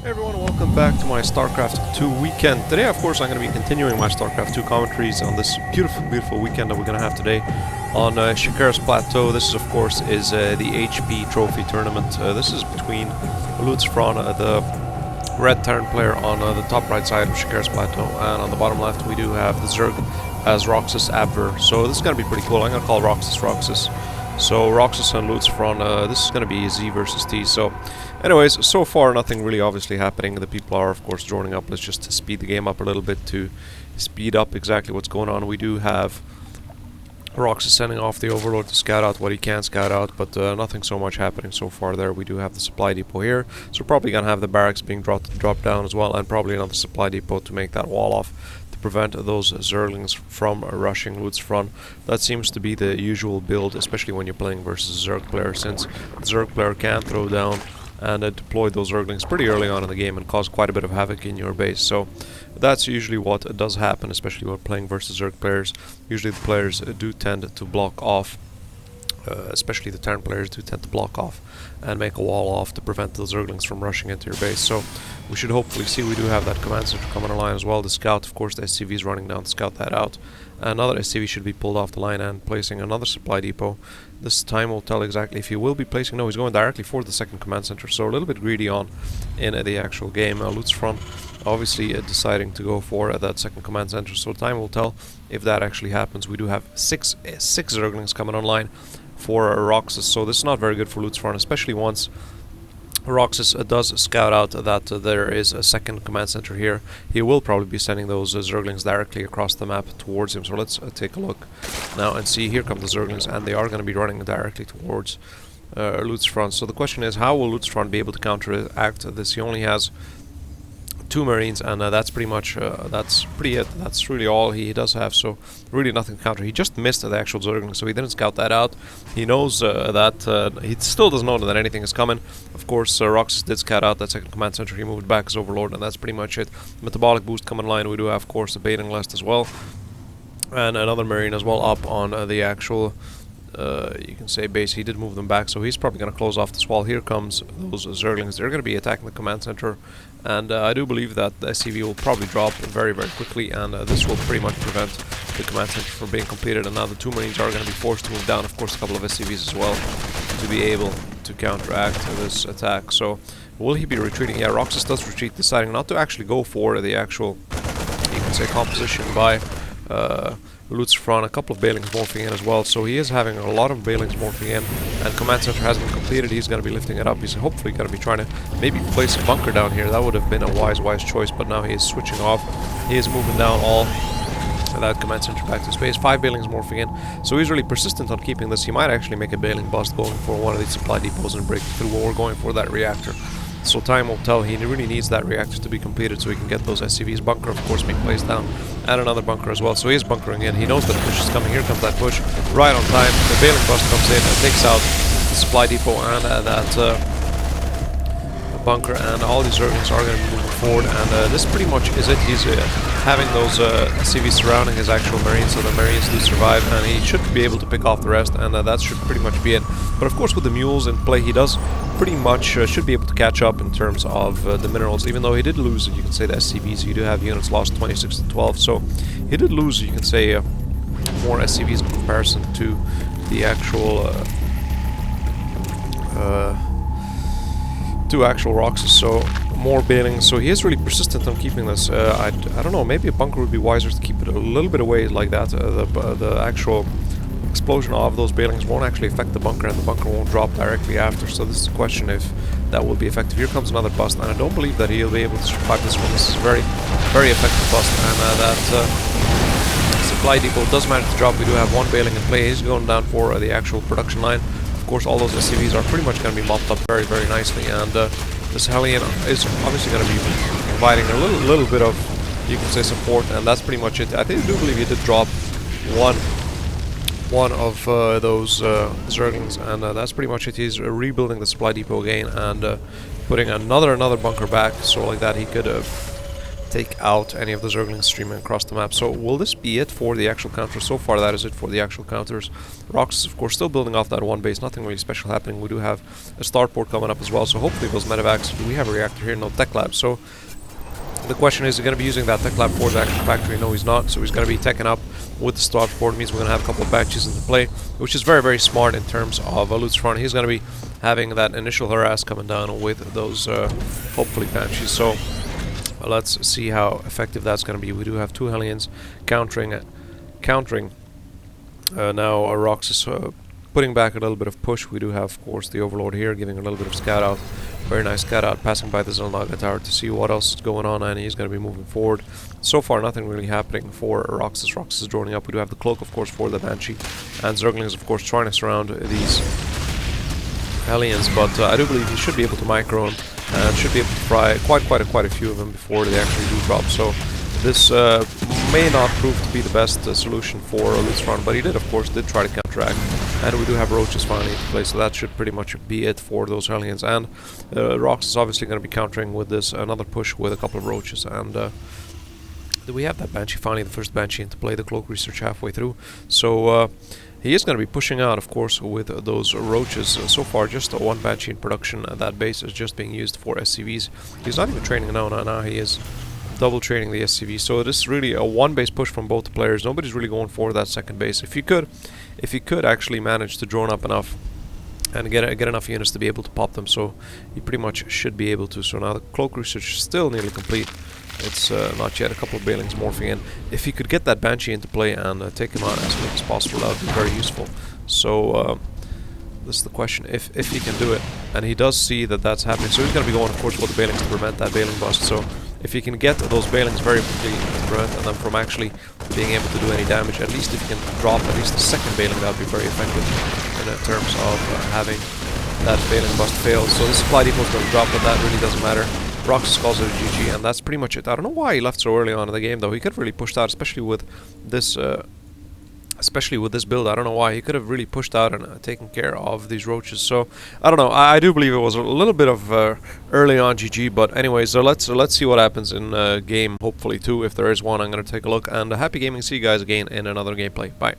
Hey everyone, welcome back to my StarCraft 2 weekend. Today, of course, I'm going to be continuing my StarCraft 2 commentaries on this beautiful weekend that we're going to have today on Shakira's Plateau. This is, of course, is the HP Trophy tournament. This is between Lucifron, the red Terran player on the top right side of Shakira's Plateau, and on the bottom left we do have the Zerg as rokisAbver. So this is going to be pretty cool. I'm going to call Roxas. So Roxas and Lucifron, this is going to be Z versus T. So anyways, so far nothing really obviously happening. The people are of course joining up. Let's just speed the game up a little bit to speed up exactly what's going on. We do have Roxas sending off the Overlord to scout out what he can scout out, but nothing so much happening so far there. We do have the supply depot here, so we're probably going to have the barracks being dropped down as well, and probably another supply depot to make that wall off to prevent those Zerglings from rushing Lucifron. That seems to be the usual build, especially when you're playing versus a Zerg player, since the Zerg player can throw down and deploy those Zerglings pretty early on in the game and cause quite a bit of havoc in your base. So that's usually what does happen, especially when playing versus Zerg players. Usually the players do tend to block off, especially the Terran players do tend to block off and make a wall off to prevent the Zerglings from rushing into your base. So we should hopefully see, we do have that command center coming online as well. The scout, of course, the SCV is running down to scout that out. Another SCV should be pulled off the line and placing another supply depot. This time will tell exactly if he will be placing. No, he's going directly for the second command center, so a little bit greedy on in the actual game. Lucifron obviously deciding to go for that second command center, so time will tell if that actually happens. We do have six Zerglings coming online for Roxas, so this is not very good for Lucifron, especially once Roxas does scout out that there is a second command center here. He will probably be sending those Zerglings directly across the map towards him. So let's take a look now and see. Here come the Zerglings, and they are going to be running directly towards Lucifron. So the question is, how will Lucifron be able to counteract this? He only has 2 Marines, and that's pretty much that's it. That's really all he does have, so really nothing to counter. He just missed the actual Zergling, so he didn't scout that out. He knows that he still doesn't know that anything is coming. Of course, Roxas did scout out that second command center. He moved back as Overlord, and that's pretty much it. Metabolic boost coming line. We do have, of course, a baiting list as well, and another Marine as well up on the actual you can say base. He did move them back, so he's probably going to close off this wall. Here comes those Zerglings. They're going to be attacking the command center, and I do believe that the SCV will probably drop very quickly, and this will pretty much prevent the command center from being completed. And now the 2 Marines are going to be forced to move down, of course a couple of SCVs as well, to be able to counteract this attack. So will he be retreating? Yeah, Roxas does retreat, deciding not to actually go for the actual, you can say, composition by Lucifron. A couple of Bailings morphing in as well, so he is having a lot of Bailings morphing in, and command center has been completed. He's going to be lifting it up. He's hopefully going to be trying to maybe place a bunker down here. That would have been a wise choice, but now he is switching off. He is moving down all that command center back to space. 5 Bailings morphing in, so he's really persistent on keeping this. He might actually make a Bailing bust going for one of these supply depots and break through, or going for that reactor. So time will tell. He really needs that reactor to be completed so he can get those SCVs. Bunker, of course, being placed down, and another bunker as well. So he is bunkering in. He knows that a push is coming. Here comes that push, right on time. The Bailing bust comes in and takes out the supply depot and that bunker, and all these Zerglings are going to be moving forward, and this pretty much is it. He's having those SCVs surrounding his actual Marines, so the Marines do survive, and he should be able to pick off the rest, and that should pretty much be it. But of course, with the mules in play, he does pretty much should be able to catch up in terms of the minerals, even though he did lose, you can say, the SCVs. You do have units lost 26 to 12, so he did lose, you can say, more SCVs in comparison to the actual two actual Roxas, so more Bailings. So he is really persistent on keeping this. I don't know, maybe a bunker would be wiser to keep it a little bit away like that. The actual explosion of those Bailings won't actually affect the bunker, and the bunker won't drop directly after. So this is a question if that will be effective. Here comes another bust, and I don't believe that he'll be able to survive this one. This is a very effective bust, and that supply depot does manage to drop. We do have 1 Bailing in play. He's going down for the actual production line. Of course, all those SCVs are pretty much going to be mopped up very nicely, and this Hellion is obviously going to be providing a little bit of, you can say, support, and that's pretty much it. I do believe he did drop one of those Zerglings, and that's pretty much it. He's rebuilding the supply depot again and putting another bunker back, so like that he could take out any of the Zerglings streaming across the map. So will this be it for the actual counters? So far that is it for the actual counters. Rox is of course still building off that one base, nothing really special happening. We do have a starport coming up as well, so hopefully those medevacs. Do we have a reactor here? No. Tech lab. So the question is he going to be using that tech lab for the actual factory? No, he's not. So he's going to be teching up with the starport. It means we're going to have a couple of Banshees into play, which is very, very smart in terms of Lucifron. He's going to be having that initial harass coming down with those hopefully Banshees. So let's see how effective that's going to be. We do have 2 Hellions countering. Now Rox is putting back a little bit of push. We do have, of course, the Overlord here giving a little bit of scout out. Very nice scout out, passing by the Zelnaga tower to see what else is going on, and he's going to be moving forward. So far, nothing really happening for Roxas. Roxas is droning up. We do have the cloak, of course, for the Banshee, and Zerglings, of course, trying to surround these Hellions. But I do believe he should be able to micro him and should be able to fry quite a few of them before they actually do drop. So this may not prove to be the best solution for Lucifron, but he did, of course, try to counteract. And we do have roaches finally into play, so that should pretty much be it for those Hellions. And Rox is obviously going to be countering with this another push with a couple of roaches. And do we have that Banshee finally, the first Banshee into play, the cloak research halfway through. So he is going to be pushing out, of course, with those roaches. So far, just one Banshee in production. That base is just being used for SCVs. He's not even training now he is double training the SCV. So this is really a one base push from both players. Nobody's really going for that second base. If he could actually manage to drone up enough and get enough units to be able to pop them, so he pretty much should be able to. So now the cloak research is still nearly complete. It's not yet. A couple of Balings morphing in. If he could get that Banshee into play and take him out as quick as possible, that would be very useful. So this is the question, if he can do it, and he does see that that's happening. So he's going to be going, of course, with the Balings to prevent that Baling bust. So if he can get those Balings very quickly to prevent them from actually being able to do any damage, at least if he can drop at least the second Baling, that would be very effective in terms of having that Baling bust fail. So the supply depot is going to drop, but that really doesn't matter. Rox calls it a GG, and that's pretty much it. I don't know why he left so early on in the game, though. He could have really pushed out, especially with this build. I don't know why. He could have really pushed out and taken care of these roaches. So I don't know. I do believe it was a little bit of early on GG. But anyways, so let's see what happens in game. Hopefully, too, if there is one. I'm gonna take a look. And happy gaming. See you guys again in another gameplay. Bye.